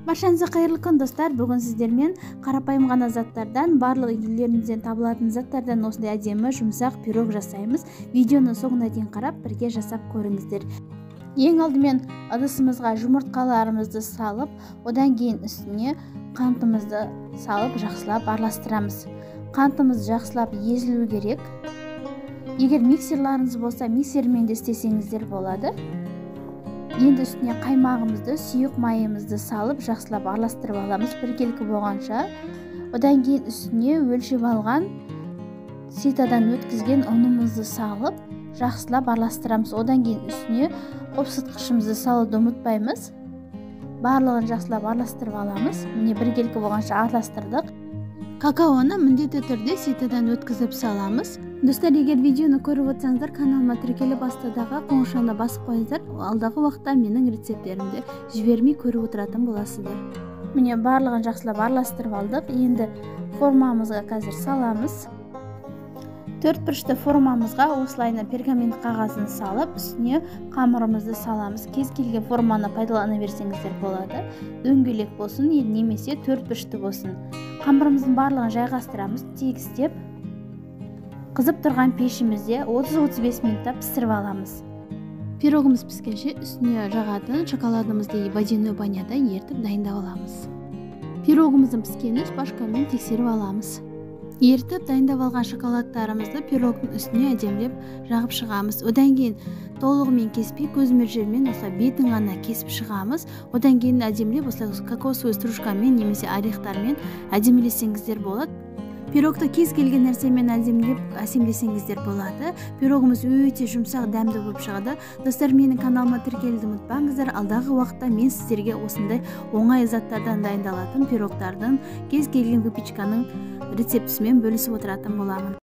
Баршаңызға қайырлы күн достар. Бүгін сіздермен қарапайым ғана заттардан, барлық үйлеріңізден табылатын заттардан осындай әдемі жұмсақ пирог жасаймыз. Видеоны соңына дейін қарап, бірге жасап көріңіздер. Ең алдымен ыдысымызға жұмыртқаларымызды салып, одан кейін үстіне қантымызды салып, жақсылап араластырамыз. Қантымыз жақсылап езілу керек. Егер миксерларыңыз болса, миксермен де істесеңіздер болады. Енді үстіне қаймағымызды, сұйық майымызды салып, жақсылап араластырып аламыз біркелкі болғанша. Одан кейін үстіне өлшеп алған ситадан өткізген ұнымызды салып, жақсылап араластырамыз. Одан кейін үстіне қопсытқышымызды салуды ұмытпаймыз. Барлығын жақсылап араластырып аламыз. Міне біркелкі болғанша араластырдық. Какаоны міндетті түрде ситадан өткізіп саламыз. Достар, егер видеоны көріп отырсаңыздар, каналыма тіркеліп астадағы қоңырауына басып қойыңыздар. Алдағы уақытта менің рецепттерімді жібермей көріп отыратын боласыздар. Міне барлығын жақсылап араластырып алдық. Енді формамызға қазір саламыз. Төртбұрышты формамызға осылайына пергамент қағазын салып, үстіне қамырымызды саламыз. Кез келген форманы пайдалана берсеңіздер болады. Дөңгелек болсын, немесе төртбұрышты болсын. Қамырымыздың барлығын жайғастырамыз, тегістеп. Қызып тұрған пешімізде 30-35 минутта пісіріп аламыз. Пирогымыз піскенше үстіне жағатын шоколадымызды водяной баняда ертіп дайындап аламыз. Пирогымыздың піскенін шпажкамен тексеріп аламыз. Ертіп дайындап алған шоколадтарымызды пирогтың үстіне әдемілеп жағып шығамыз. Одан кейін толығымен кеспей, көз мөлшермен осылай бетін ғана кесіп шығамыз. Одан кейін әдемілеп осылай кокосовый стружкамен немесе орехтармен әдемілесеңіздер болады. Пирогты кез келген нәрсемен әсемдесеңіздер болады. Пирогымыз өте жұмсақ, дәмді болып шығады. Достар, менің каналыма тіркелуді ұмытпаңыздар. Алдағы уақытта мен сіздерге осындай оңай заттардан дайындалатын пирогтардың, кез келген выпечканың рецептісімен бөлісіп отыратын боламын.